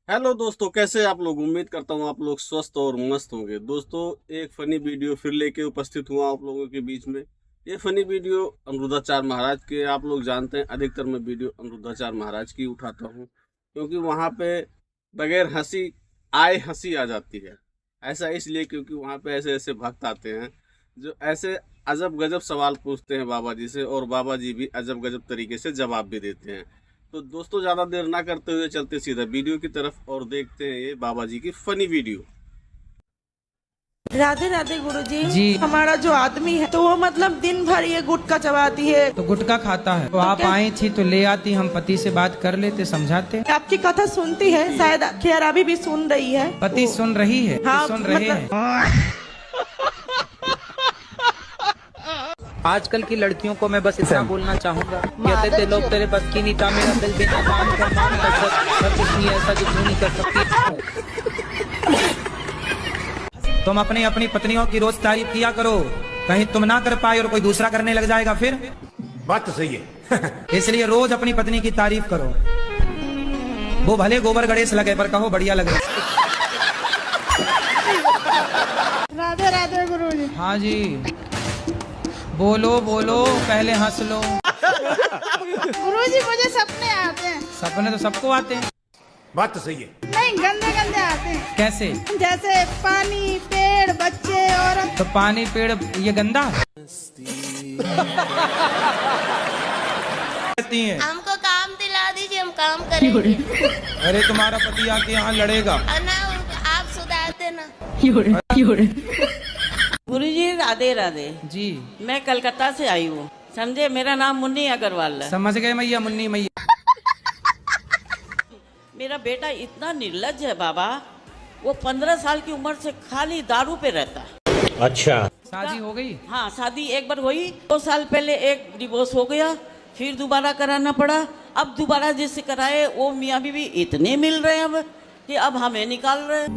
Hello दोस्तों, कैसे आप लोग। उम्मीद करता हूँ आप लोग स्वस्थ और मस्त होंगे। दोस्तों, एक फनी वीडियो फिर लेके उपस्थित हुआ आप लोगों के बीच में। ये फनी वीडियो अमृताचार्य महाराज के। आप लोग जानते हैं अधिकतर मैं वीडियो अमृताचार्य महाराज की उठाता हूँ, क्योंकि वहाँ पे बगैर हंसी आए हंसी आ जाती है। ऐसा इसलिए क्योंकि वहाँ पे ऐसे ऐसे भक्त आते हैं जो ऐसे अजब गजब सवाल पूछते हैं बाबा जी से, और बाबा जी भी अजब गजब तरीके से जवाब भी देते हैं। तो दोस्तों, ज़्यादा देर ना करते हुए चलते सीधा वीडियो की तरफ और देखते हैं ये बाबा जी की फनी वीडियो। राधे राधे गुरुजी जी। हमारा जो आदमी है तो वो मतलब दिन भर ये गुटखा चबाती है। तो गुटखा खाता है तो आप आई थी तो ले आती, हम पति से बात कर लेते, समझाते। आपकी कथा सुनती है, शायद खैर अभी भी सुन रही है। पति सुन रही है? हाँ, सुन रहे हैं। आजकल की लड़कियों को मैं बस इतना बोलना चाहूंगा, कहते थे लोग तेरे बस की नहीं था, मेरा दिल बिना काम का मान कर सब कुछ नहीं ऐसा जो तू नहीं कर सकती। तुम अपनी अपनी पत्नियों की रोज तारीफ किया करो, कहीं तुम ना कर पाए और कोई दूसरा करने लग जाएगा फिर। बात तो सही है। इसलिए रोज अपनी पत्नी की तारीफ करो, वो भले गोबर गणेश लगे पर कहो बढ़िया लगे। राधे राधे गुरुजी। हाँ जी, बोलो बोलो, पहले हंस लो। गुरुजी मुझे सपने आते हैं। सपने तो सबको आते हैं। बात तो सही है। नहीं, गंदे गंदे आते हैं। कैसे? जैसे पानी, पेड़, बच्चे, औरत। तो पानी पेड़ ये गंदा कहती हैं। हमको काम दिला दीजिए, हम काम करेंगे। अरे तुम्हारा पति आके यहाँ लड़ेगा। ना आप सुधार देना। गुरुजी राधे राधे। जी मैं कलकत्ता से आई हूँ, समझे। मेरा नाम मुन्नी अग्रवाल है। समझ गए मैया, मुन्नी मैया। मेरा बेटा इतना निर्लज्ज है बाबा, वो 15 साल की उम्र से खाली दारू पे रहता है। अच्छा। शादी हो गई? हाँ, शादी एक बार हुई, 2 साल पहले एक डिवोर्स हो गया, फिर दोबारा कराना पड़ा। अब दोबारा जिससे कराए वो मियाँ बीवी इतने मिल रहे हैं अब कि अब हमें निकाल रहे हैं।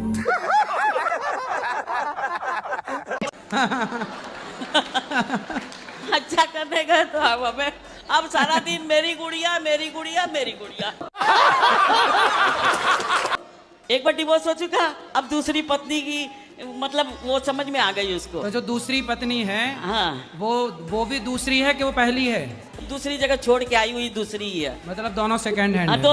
अच्छा करने गए तो अब हमें, अब सारा दिन मेरी गुड़िया मेरी गुड़िया मेरी गुड़िया। एक बार डिवोर्स हो चुका, अब दूसरी पत्नी की मतलब वो समझ में आ गई उसको। तो जो दूसरी पत्नी है, हाँ, वो भी दूसरी है कि वो पहली है? दूसरी जगह छोड़ के आई हुई दूसरी ही है। मतलब दोनों सेकंड हैंड हाँ, है।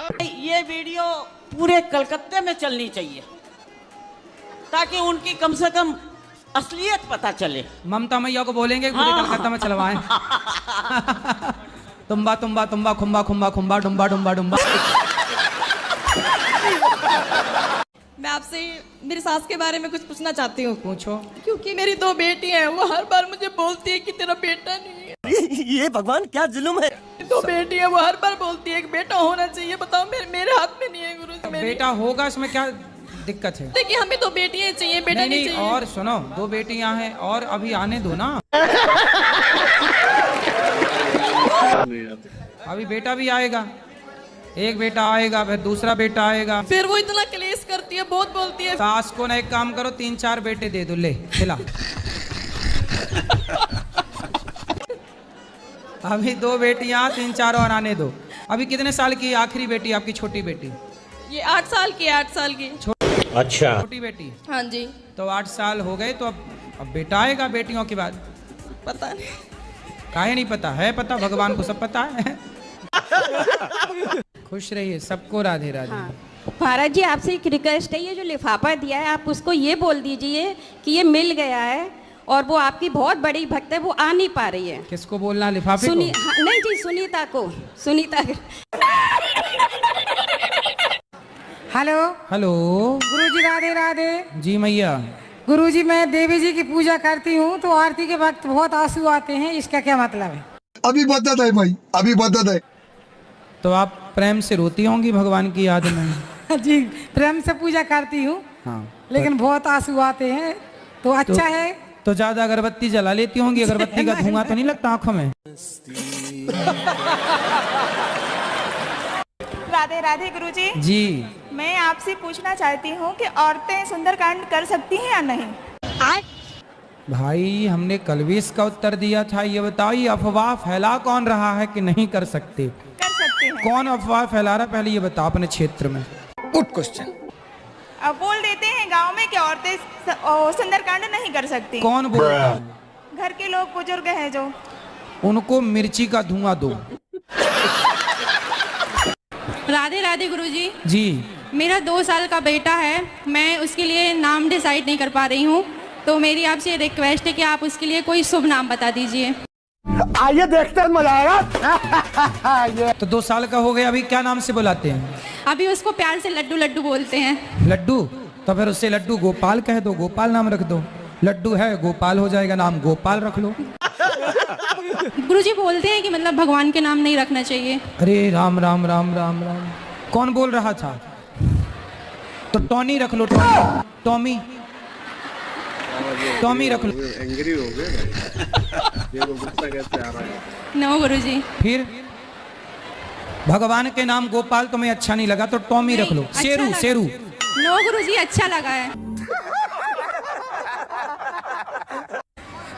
तो ये वीडियो पूरे कलकत्ते में चलनी चाहिए ताकि उनकी कम से कम असलियत पता चले। ममता मैया को बोलेंगे पूरे कलकत्ता में चलवाएं। तुम्बा तुम्बा तुम्बा खुम्बा खुम्बा खुम्बा डुम्बा डुम्बा डुम्बा। मैं आपसे मेरी सास के बारे में कुछ पूछना चाहती हूँ। पूछो। क्योंकि मेरी 2 बेटी हैं, वो हर बार मुझे बोलती है कि तेरा बेटा नहीं है। ये भगवान क्या जुल्म है। 2 बेटी है, वो हर बार बोलती है एक बेटा होना चाहिए। बताओ, मेरे हाथ में नहीं है गुरु जी। बेटा होगा, इसमें क्या दिक्कत है? देखिए, हमें 2 बेटियां चाहिए, बेटा नहीं चाहिए। और सुनो, 2 बेटियां हैं और अभी आने दो ना। अभी बेटा भी आएगा, एक बेटा आएगा, फिर दूसरा बेटा आएगा। फिर वो इतना क्लेश करती है, बहुत बोलती है। सास को ना एक काम करो, 3-4 बेटे दे दो, ले खिला। अभी 2 बेटियां, 3-4 और आने दो। अभी कितने साल की आखिरी बेटी आपकी, छोटी बेटी? ये 8 साल की, 8 साल की। अच्छा। छोटी बेटी? हाँ जी। तो 8 साल हो गए, तो अब बेटा आएगा बेटियों के बाद। पता नहीं, काहे नहीं पता है? पता, भगवान को सब पता है। खुश रहिए, सबको राधे राधे। हाँ। महाराज जी, आपसे एक रिक्वेस्ट है, ये जो लिफाफा दिया है आप उसको ये बोल दीजिए कि ये मिल गया है, और वो आपकी बहुत बड़ी भक्त है, वो आ नहीं पा रही है। किसको बोलना, लिफाफे को? हाँ, नहीं जी, सुनीता को। सुनीता। Hello hello. गुरुजी राधे राधे। जी मैया। गुरुजी, मैं देवी जी की पूजा करती हूँ तो आरती के वक्त बहुत आंसू आते हैं, इसका क्या मतलब है? अभी बता है भाई, अभी बता है। तो आप प्रेम से रोती होंगी भगवान की याद में? जी, प्रेम से पूजा करती हूँ। हाँ, लेकिन बहुत आंसू आते हैं, तो अच्छा है। तो ज्यादा अगरबत्ती जला लेती होंगी, अगरबत्ती का धुआं तो नहीं लगता आंखों में? राधे राधे गुरुजी। जी। मैं आपसे पूछना चाहती हूँ कि औरतें सुंदरकांड कर सकती हैं या नहीं? भाई, हमने कल भी इसका उत्तर दिया था। ये बताओ, ये अफवाह फैला कौन रहा है कि नहीं कर सकते? कर सकते हैं। कौन अफवाह फैला रहा, पहले ये बता अपने क्षेत्र में। Good question. अब बोल देते हैं गांव में कि औरतें सुंदरकांड नहीं कर सकती। कौन बोल रहा है? घर के लोग बुजुर्ग हैं जो। उनको मिर्ची का धुआं दो। राधे राधे गुरुजी। जी। मेरा 2 साल का बेटा है, मैं उसके लिए नाम डिसाइड नहीं कर पा रही हूँ, तो मेरी आपसे रिक्वेस्ट है कि आप उसके लिए कोई शुभ नाम बता दीजिए। आइए देखते हैं, मजा आएगा। तो 2 साल का हो गया, अभी क्या नाम से बुलाते हैं? अभी उसको प्यार से लड्डू लड्डू बोलते हैं। लड्डू? तो फिर उससे लड्डू गोपाल कह दो, गोपाल नाम रख दो। लड्डू है गोपाल हो जाएगा, नाम गोपाल रख लो। गुरुजी बोलते हैं कि मतलब भगवान के नाम नहीं रखना चाहिए। अरे राम राम राम राम राम, कौन बोल रहा था? तो टॉनी रख लो, टॉमी, टॉमी, टॉमी रख लो। एंग्री हो गए। देखो गुस्सा कैसे आ रहा है। नो गुरुजी। फिर भगवान के नाम गोपाल तुम्हें अच्छा नहीं लगा तो टॉमी रख लो। अच्छा शेरू, शेरू। नो गुरुजी, अच्छा लगा है।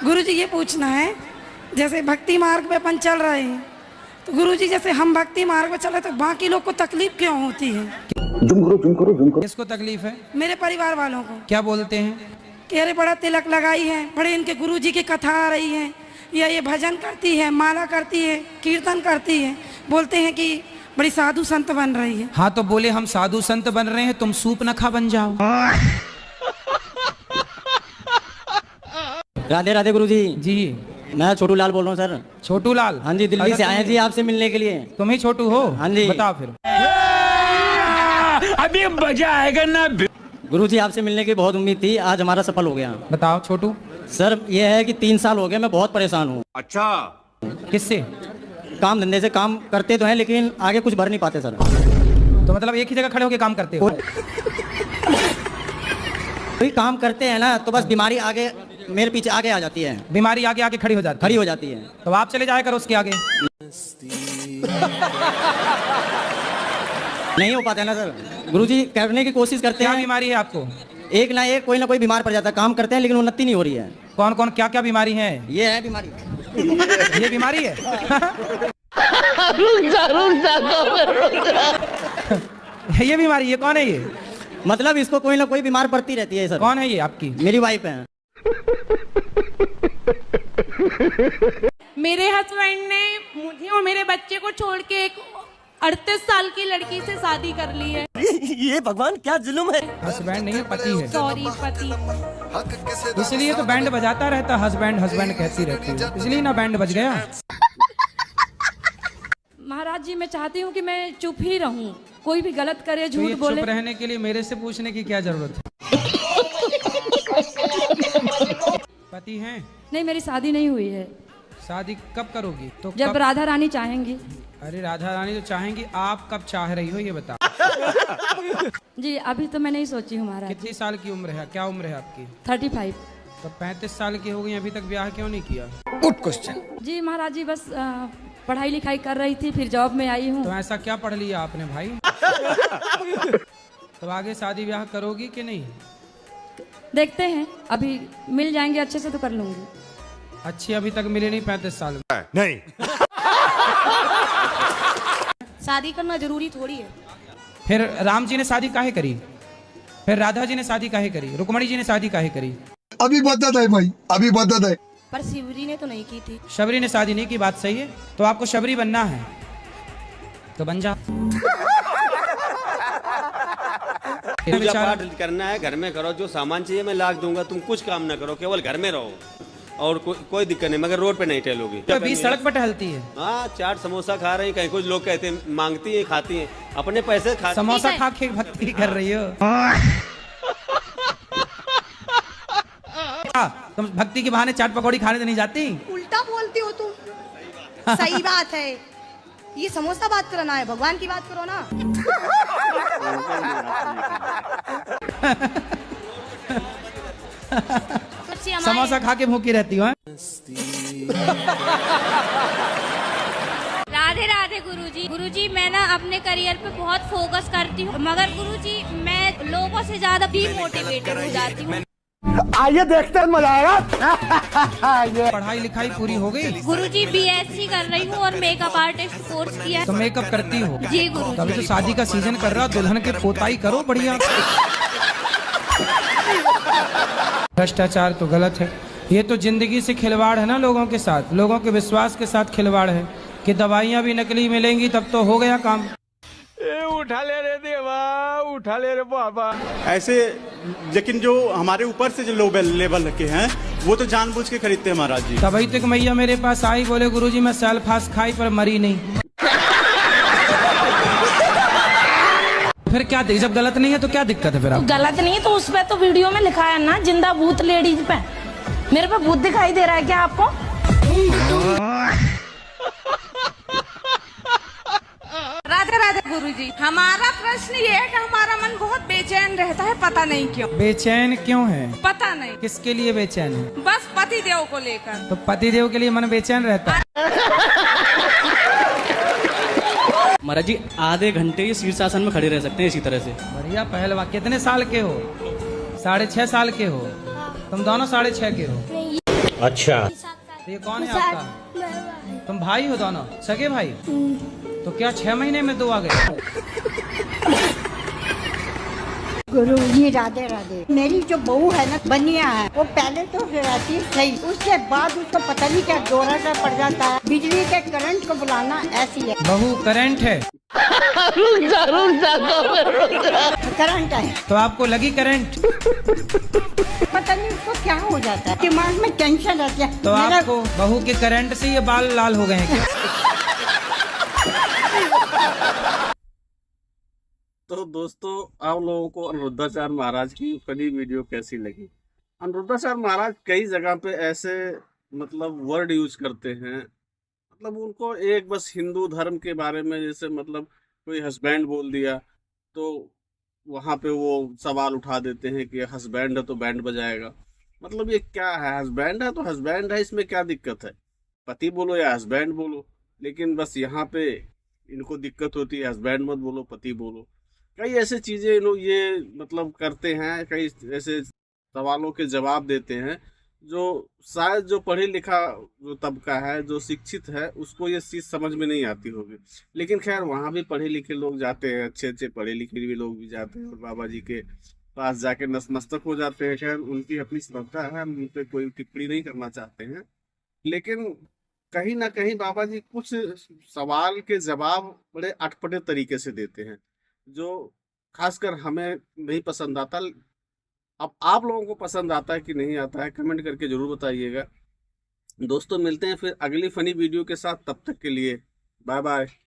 गुरुजी ये पूछना है, जैसे भक्ति मार्ग पे अपन चल रहे हैं, तो गुरुजी जैसे हम भक्ति मार्ग पे चले तो बाकी लोग को तकलीफ क्यों होती है? किसको तकलीफ है? मेरे परिवार वालों को। क्या बोलते हैं? कि अरे बड़ा तिलक लगाई है, बड़े इनके गुरुजी की कथा आ रही है, या ये भजन करती है, माला करती है, कीर्तन करती है, बोलते हैं कि बड़ी साधु संत बन रही है। हाँ तो बोले हम साधु संत बन रहे हैं, तुम सूप नखा बन जाओ। राधे राधे गुरुजी। जी। मैं छोटू लाल बोल रहा हूँ सर। छोटू लाल? हाँ जी, दिल्ली से आए हैं जी आपसे मिलने के लिए। तुम ही छोटू हो? हाँ जी। बताओ फिर। अभी मजा आएगा ना। गुरुजी आपसे मिलने की बहुत उम्मीद थी, आज हमारा सफल हो गया। बताओ छोटू। सर ये है कि 3 साल हो गए मैं बहुत परेशान हूँ। अच्छा। किससे? काम धंधे से। काम करते तो हैं लेकिन आगे कुछ भर नहीं पाते सर। तो मतलब एक ही जगह खड़े होकर काम करते हो? कोई काम करते हैं ना तो बस बीमारी आगे मेरे पीछे आगे आ जाती है। बीमारी आगे आके खड़ी हो जाती है। तो आप चले जाया करो उसके आगे। नहीं हो पाता है ना सर। गुरुजी करने की कोशिश करते हैं। क्या बीमारी है आपको? एक ना एक कोई ना कोई बीमार पड़ जाता है। काम करते हैं लेकिन उन्नति नहीं हो रही है। कौन कौन क्या क्या बीमारी है? ये है बीमारी। ये बीमारी है? ये बीमारी, ये कौन है ये? मतलब इसको कोई ना कोई बीमार पड़ती रहती है सर। कौन है ये आपकी? मेरी वाइफ है। मेरे हस्बैंड ने मुझे और मेरे बच्चे को छोड़ के एक 38 साल की लड़की से शादी कर ली है। ये भगवान क्या जुल्म है। हस्बैंड नहीं है, पति है। सॉरी, पति। इसलिए तो बैंड बजाता रहता, हस्बैंड हस्बैंड कहती रहती है, इसलिए ना बैंड बज गया। महाराज जी मैं चाहती हूँ कि मैं चुप ही रहूँ, कोई भी गलत करे, तो झूठ बोले। चुप रहने के लिए मेरे से पूछने की क्या जरूरत है? पति हैं? नहीं, मेरी शादी नहीं हुई है। शादी कब करोगी? तो जब कब? राधा रानी चाहेंगी। अरे राधा रानी तो चाहेंगी, आप कब चाह रही हो ये बता। जी अभी तो मैं नहीं सोची हूँ महाराज। कितनी साल की उम्र है? क्या उम्र है आपकी? 35। तो 35 साल की हो गई, अभी तक ब्याह क्यों नहीं किया? Good question. जी महाराज जी बस पढ़ाई लिखाई कर रही थी, फिर जॉब में आई हूँ। तो ऐसा क्या पढ़ लिया आपने भाई? तो आगे शादी ब्याह करोगी कि नहीं? देखते हैं, अभी मिल जाएंगे अच्छे से तो कर लूंगी। अच्छी अभी तक मिली नहीं 35 साल में? नहीं। शादी करना जरूरी थोड़ी है। फिर राम जी ने शादी काहे करी? फिर राधा जी ने शादी काहे करी? रुक्मणी जी ने शादी काहे करी? अभी बदत है भाई, अभी बदत है। पर शिवरी ने तो नहीं की थी। शबरी ने शादी नहीं की, बात सही है। तो आपको शबरी बनना है तो बन जा। पूजा पाठ करना है घर में करो, जो सामान चाहिए मैं लाख दूंगा, तुम कुछ काम ना करो, केवल घर में रहो और कोई दिक्कत नहीं, मगर रोड पे नहीं टहलोगी। तो बीच सड़क पर टहलती है। हाँ, चाट समोसा खा रही, कहीं कुछ लोग कहते हैं मांगती है, खाती है, अपने पैसे खा। समोसा खा के भक्ति कर रही हो? तुम भक्ति के बहाने चाट पकौड़ी खाने तो नहीं जाती? उल्टा बोलती हो तुम। सही बात है, ये समोसा बात करना है, भगवान की बात करो ना। समोसा खा के भूखी रहती हो? राधे राधे गुरुजी। गुरुजी मैं ना अपने करियर पे बहुत फोकस करती हूँ, मगर गुरुजी मैं लोगों से ज्यादा डीमोटिवेटेड हो जाती हूँ। आइए देखते हैं मजा आएगा। पढ़ाई लिखाई पूरी हो गई? गुरुजी बीएससी कर रही हूँ और मेकअप आर्टिस्ट कोर्स किया है। तो मेकअप करती हो? जी गुरुजी। तभी तो शादी का सीजन कर रहा, दुल्हन के पोताई करो बढ़िया। भ्रष्टाचार तो गलत है, ये तो जिंदगी से खिलवाड़ है ना, लोगों के साथ, लोगों के विश्वास के साथ खिलवाड़ है कि दवाइयाँ भी नकली मिलेंगी तब तो हो गया काम। उठा ले रे देवा, उठा ले रे बाबा। ऐसे लेकिन जो हमारे ऊपर से जो लो लेवल के हैं वो तो जानबूझ के खरीदते हैं महाराज जी। तभी तक मैया मेरे पास आई, बोले गुरुजी मैं सेल्फास खाई पर मरी नहीं। फिर क्या जब गलत नहीं है तो क्या दिक्कत है फिर? आप गलत नहीं तो उस पे तो वीडियो में लिखा है ना, जिंदा भूत लेडीज पे। मेरे पे भूत दिखाई दे रहा है क्या आपको? राधे राधे गुरुजी। हमारा प्रश्न ये है कि हमारा मन बहुत बेचैन रहता है, पता नहीं क्यों। बेचैन क्यों है? पता नहीं किसके लिए बेचैन है? बस पति देव को लेकर। तो पति देव के लिए मन बेचैन रहता है। महाराज जी आधे घंटे ये शीर्षासन में खड़े रह सकते हैं इसी तरह से। बढ़िया पहलवान। कितने साल के हो? 6.5 साल के हो? तुम दोनों 6.5 के हो? अच्छा। तो ये कौन है आपका? तुम भाई हो दोनों, सगे भाई? तो क्या 6 महीने में 2 आ गए? गुरु जी राधे राधे। मेरी जो बहू है ना, बनिया है, वो पहले तो रहती सही, उसके बाद उसको पता नहीं क्या दौरा सा पड़ जाता है। बिजली के करंट को बुलाना ऐसी है। बहू करंट है? करंट है तो आपको लगी करंट? पता नहीं उसको क्या हो जाता है, दिमाग में टेंशन रहती है। तो आपको बहू के करंट से ये बाल लाल हो गए हैं क्या? तो दोस्तों आप लोगों को अनिरुद्धाचार्य महाराज की फनी वीडियो कैसी लगी? अनिरुद्धाचार्य महाराज कई जगह पे ऐसे मतलब वर्ड यूज करते हैं, मतलब उनको एक बस हिंदू धर्म के बारे में, जैसे मतलब कोई हस्बैंड बोल दिया तो वहाँ पे वो सवाल उठा देते हैं कि हस्बैंड है तो बैंड बजाएगा। मतलब ये क्या है? हस्बैंड है तो हस्बैंड है, इसमें क्या दिक्कत है? पति बोलो या हस्बैंड बोलो, लेकिन बस यहाँ पे इनको दिक्कत होती है हस्बैंड मत बोलो पति बोलो। कई ऐसे चीज़ें लोग ये मतलब करते हैं, कई ऐसे सवालों के जवाब देते हैं जो शायद जो पढ़े लिखा जो तबका है, जो शिक्षित है, उसको ये चीज़ समझ में नहीं आती होगी। लेकिन खैर वहाँ भी पढ़े लिखे लोग जाते हैं, अच्छे अच्छे पढ़े लिखे भी लोग भी जाते हैं और बाबा जी के पास जाके नतमस्तक हो जाते हैं। खैर उनकी अपनी श्रद्धा है, हम उन पर कोई टिप्पणी नहीं करना चाहते हैं, लेकिन कहीं ना कहीं बाबा जी कुछ सवाल के जवाब बड़े अटपटे तरीके से देते हैं जो खासकर हमें नहीं पसंद आता। अब आप लोगों को पसंद आता है कि नहीं आता है, कमेंट करके जरूर बताइएगा। दोस्तों मिलते हैं फिर अगली फनी वीडियो के साथ, तब तक के लिए बाय बाय।